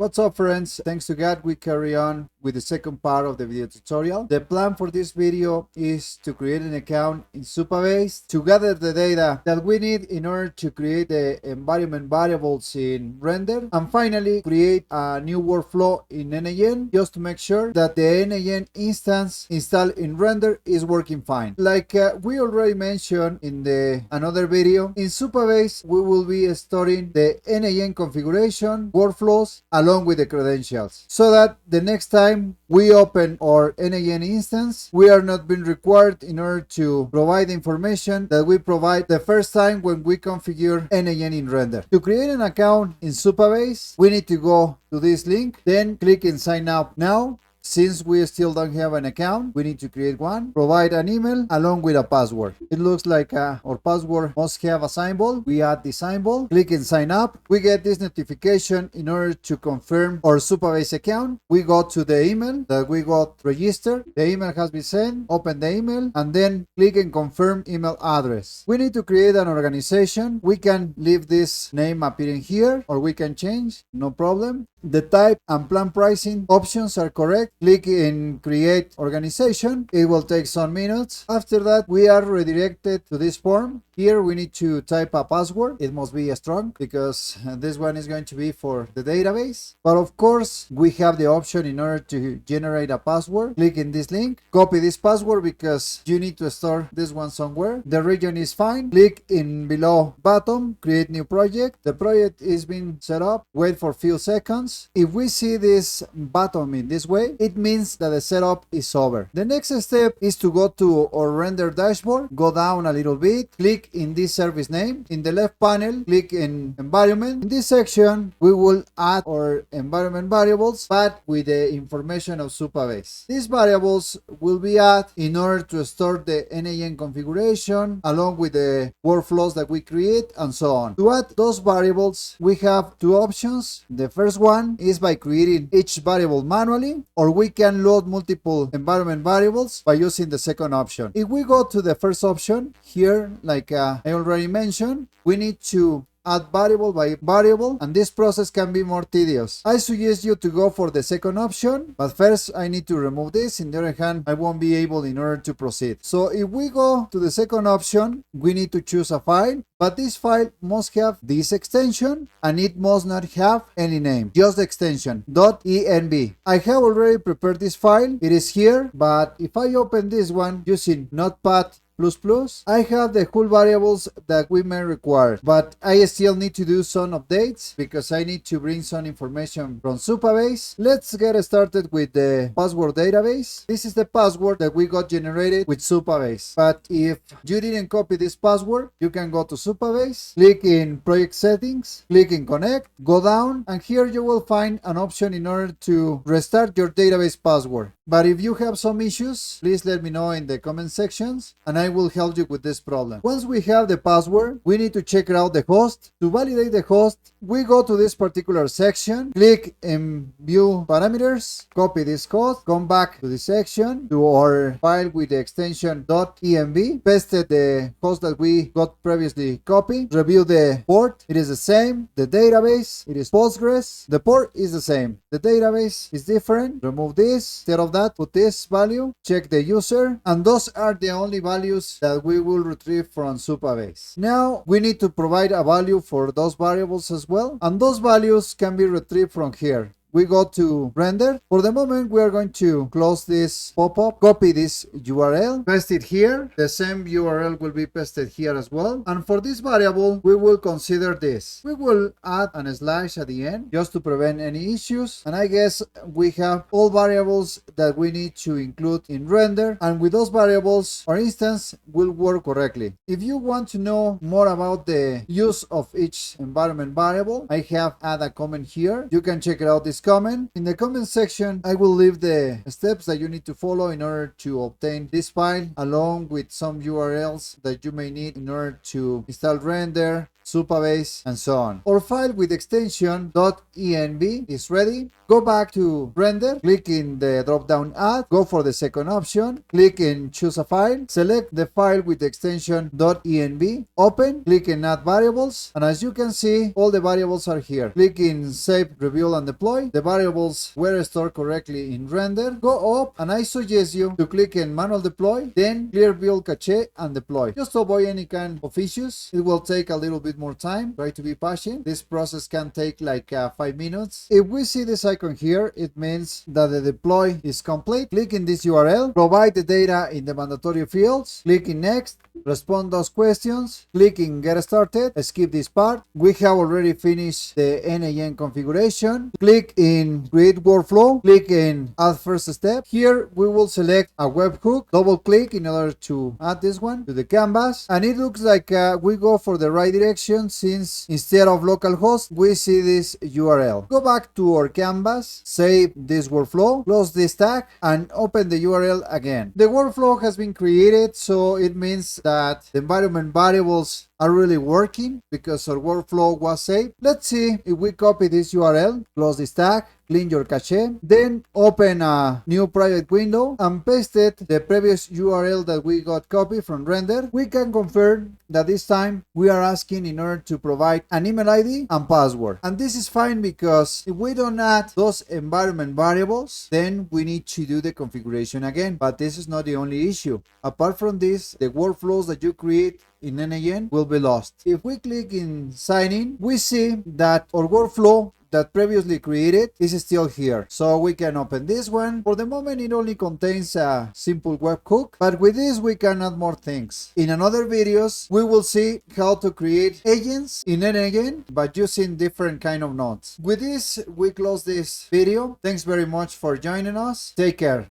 What's up, friends? Thanks to God, we carry on with the second part of the video tutorial. The plan for this video is to create an account in Supabase to gather the data that we need in order to create the environment variables in render, and finally create a new workflow in n8n just to make sure that the n8n instance installed in render is working fine. Like we already mentioned in the another video, in Supabase we will be storing the n8n configuration workflows along with the credentials, so that the next time we open our n8n instance, we are not being required in order to provide the information that we provide the first time when we configure n8n in render. To create an account in Supabase, we need to go to this link, then click in sign up now. Since we still don't have an account, we need to create one. Provide an email along with a password. It looks like our password must have a symbol. We add the symbol. Click in sign up. We get this notification in order to confirm our Supabase account. We go to the email that we got registered. The email has been sent. Open the email and then click and confirm email address. We need to create an organization. We can leave this name appearing here or we can change, no problem. The type and plan pricing options are correct. Click in create organization. It will take some minutes. After that, we are redirected to this form. Here we need to type a password. It must be strong because this one is going to be for the database. But of course, we have the option in order to generate a password. Click in this link. Copy this password because you need to store this one somewhere. The region is fine. Click in below button. Create new project. The project is being set up. Wait for a few seconds. If we see this button in this way, it means that the setup is over. The next step is to go to our render dashboard, go down a little bit, click in this service name. In the left panel, click in environment. In this section, we will add our environment variables, but with the information of Supabase. These variables will be added in order to store the n8n configuration along with the workflows that we create and so on. To add those variables, we have two options. The first one is by creating each variable manually, or we can load multiple environment variables by using the second option. If we go to the first option here, like I already mentioned, we need to add variable by variable, and this process can be more tedious. I suggest you to go for the second option, but first I need to remove this. In the other hand, I won't be able in order to proceed. So if we go to the second option, we need to choose a file, but this file must have this extension and it must not have any name, just the extension .env. I have already prepared this file. It is here, but if I open this one using Notepad++, I have the whole variables that we may require, but I still need to do some updates because I need to bring some information from Supabase. Let's get started with the password database. This is the password that we got generated with Supabase, but if you didn't copy this password, you can go to Supabase, click in project settings, click in connect, go down, and here you will find an option in order to restart your database password. But if you have some issues, please let me know in the comment sections and I will help you with this problem. Once we have the password, we need to check out the host. To validate the host, we go to this particular section, click in view parameters, copy this code, come back to this section, to our file with the extension .env, paste the host that we got previously copied, review the port, it is the same, the database, it is Postgres, the port is the same, the database is different, remove this, instead of that, put this value, check the user, and those are the only values that we will retrieve from Supabase. Now we need to provide a value for those variables as well, and those values can be retrieved from here. We go to render. For the moment, we are going to close this pop-up, copy this URL, paste it here. The same URL will be pasted here as well. And for this variable, we will consider this. We will add an slash at the end just to prevent any issues. And I guess we have all variables that we need to include in render. And with those variables, our instance will work correctly. If you want to know more about the use of each environment variable, I have added a comment here. You can check it out this comment. In the comment section, I will leave the steps that you need to follow in order to obtain this file, along with some URLs that you may need in order to install render, Supabase, and so on. Our file with extension .env is ready. Go back to render, click in the drop down add, go for the second option, click in choose a file, select the file with the extension .env, open, click in add variables, and as you can see, all the variables are here. Click in save, reveal, and deploy. The variables were stored correctly in render. Go up, and I suggest you to click in manual deploy, then clear build cache and deploy. Just to avoid any kind of issues. It will take a little bit more time. Try to be patient. This process can take like 5 minutes. If we see this icon here, it means that the deploy is complete. Click in this URL, provide the data in the mandatory fields, click in next, respond those questions, click in get started, skip this part. We have already finished the n8n configuration. Click in create workflow, click in add first step. Here we will select a webhook, double click in order to add this one to the canvas, and it looks like we go for the right direction, since instead of localhost we see this URL. Go back to our canvas, save this workflow, close this tag, and open the URL again. The workflow has been created, so it means that the environment variables are really working because our workflow was saved. Let's see if we copy this URL, close this tag, clean your cache, then open a new project window and paste it the previous URL that we got copied from render. We can confirm that this time we are asking in order to provide an email ID and password. And this is fine because if we don't add those environment variables, then we need to do the configuration again. But this is not the only issue. Apart from this, the workflows that you create in n8n will be lost. If we click in sign in, we see that our workflow that previously created is still here. So we can open this one. For the moment, it only contains a simple webhook, but with this we can add more things. In another videos, we will see how to create agents in n8n, but using different kind of nodes. With this, we close this video. Thanks very much for joining us. Take care.